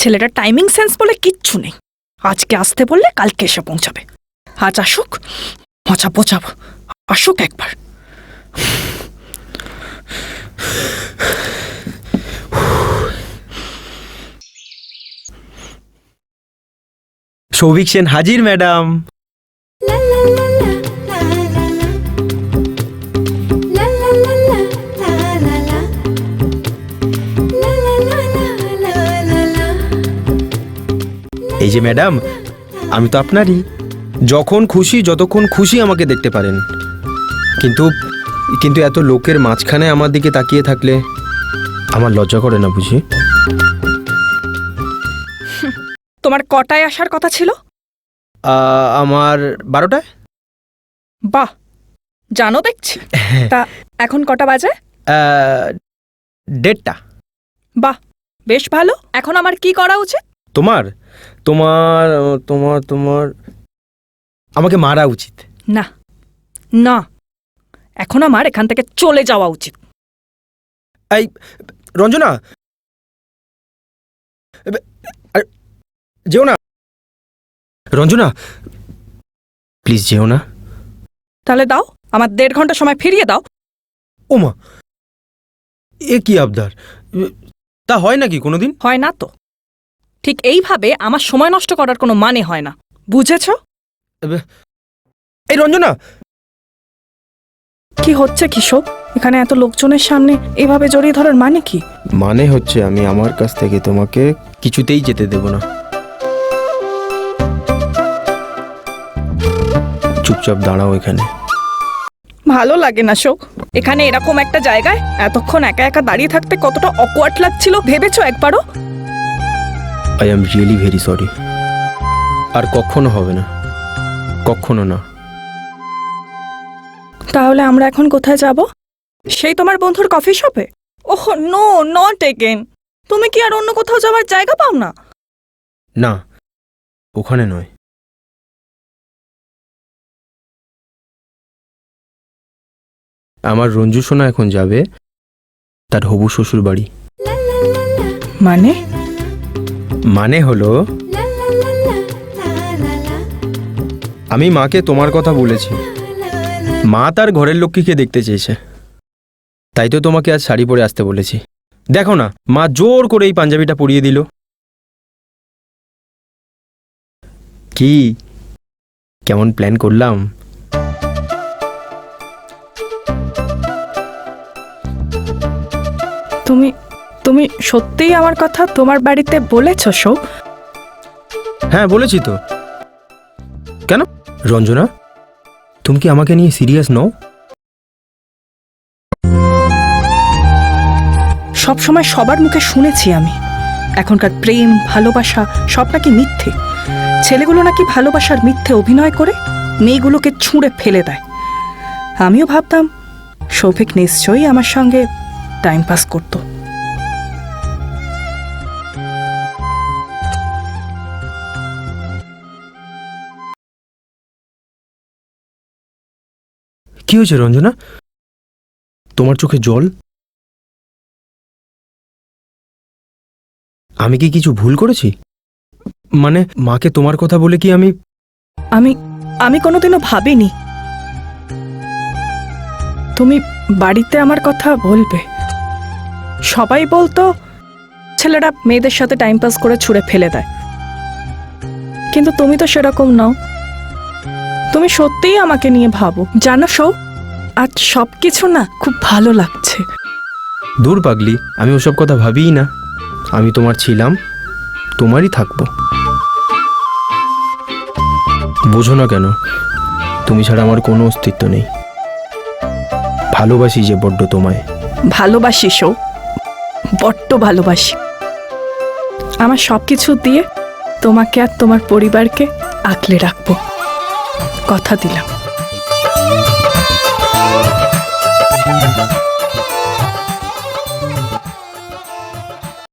ছেলেটা timing sense বলে কিচ্ছু নেই। আজকে আসতে বললে কালকে এসে পৌঁছাবে। আজ আসুক, মজা বোঝাবো। আসুক একবার। সৌভিক সেন হাজির ম্যাডাম। এই যে ম্যাডাম, আমি তো আপনারই। যখন খুশি যতক্ষণ খুশি আমাকে দেখতে পারেন, কিন্তু কিন্তু এত লোকের মাঝখানে আমার দিকে তাকিয়ে থাকলে আমার লজ্জা করে না বুঝি? তোমার কটায় আসার কথা ছিল? আমার 12টায়। বাহ, জানো দেখছি। তা এখন কটা বাজে? 1:30টা। বাহ, বেশ ভালো। এখন আমার কি করা উচিত? তোমার তোমার তোমার তোমার আমাকে মারা উচিত। না না, এখন আমার এখান থেকে চলে যাওয়া উচিত। এই রঞ্জনা, যেও না রঞ্জনা, প্লিজ যেও না। তাহলে দাও, আমার 1.5 ঘন্টা সময় ফিরিয়ে দাও। ওমা, এ কি আবদার! তা হয় নাকি কোনোদিন? হয় না তো। ঠিক এইভাবে আমার সময় নষ্ট করার কোনো মানে হয় না, বুঝেছ? এই রঞ্জনা, কি হচ্ছে কিশোর? এখানে এত লোকজনের সামনে এভাবে জড়িয়ে ধরার মানে কি? মানে হচ্ছে আমি আমার কাছ থেকে তোমাকে কিছুতেই যেতে দেব না। চুপচাপ দাঁড়াও এখানে। ভালো লাগে না শোক। এখানে এরকম একটা জায়গায় এতক্ষণ একা একা দাঁড়িয়ে থাকতে কতটা অকওয়ার্ড লাগছিল ভেবেছো একবারও? I am really very sorry. আর কখনো হবে না, কখনো না। তাহলে আমরা এখন কোথায় যাব? সেই তোমার বন্ধুর কফি শপে? Oh no, not again. তুমি কি আর অন্য কোথাও যাওয়ার জায়গা পাও না? না, ওখানে নয়। আমার রঞ্জু সোনা এখন যাবে তার হবু শ্বশুর বাড়ি। মানে? মানে হলো, আমি মাকে তোমার কথা বলেছি। মা তার ঘরের লক্ষ্মীকে দেখতে চেয়েছে, তাই তো তোমাকে আজ শাড়ি পরে আসতে বলেছি। দেখো না, মা জোর করে এই পাঞ্জাবিটা পরিয়ে দিল। কি কেমন প্ল্যান করলাম! তুমি তুমি সত্যিই আমার কথা তোমার বাড়িতে বলেছো শোক? হ্যাঁ বলেছি তো। কেন রঞ্জনা, তুমি কি আমাকে নিয়ে সিরিয়াস নও? সব সময় সবার মুখে শুনেছি আমি এখনকার প্রেম ভালোবাসা সব নাকি মিথ্যে। ছেলেগুলো নাকি ভালোবাসার মিথ্যে অভিনয় করে মেয়েগুলোকে ছুঁড়ে ফেলে দেয়। আমিও ভাবতাম সৌভিক নিশ্চয়ই আমার সঙ্গে টাইম পাস করত। কি হয়েছে রঞ্জনা, তোমার চোখে জল? আমি কি কিছু ভুল করেছি? মানে মাকে তোমার কথা বলে কি আমি আমি আমি কোনোদিনও ভাবিনি তুমি বাড়িতে আমার কথা বলবে। সবাই বলতো ছেলেরা মেয়েদের সাথে টাইম পাস করে ছুঁড়ে ফেলে দেয়, কিন্তু তুমি তো সেরকম নও। তুমি সত্যিই আমাকে নিয়ে ভাবো। জানো সৌ, আজ সবকিছু না খুব ভালো লাগছে। দূর পাগলি, আমি ওসব কথা ভাবিই না। আমি তোমার ছিলাম, তোমারই থাকবো। বোঝো না কেন, তুমি ছাড়া আমার কোনো অস্তিত্ব নেই। ভালোবাসি যে বড্ড তোমায়। ভালোবাসি সৌ, বড্ড ভালোবাসি। আমার সবকিছু দিয়ে তোমাকে আর তোমার পরিবারকে আগলে রাখবো, কথা দিলাম।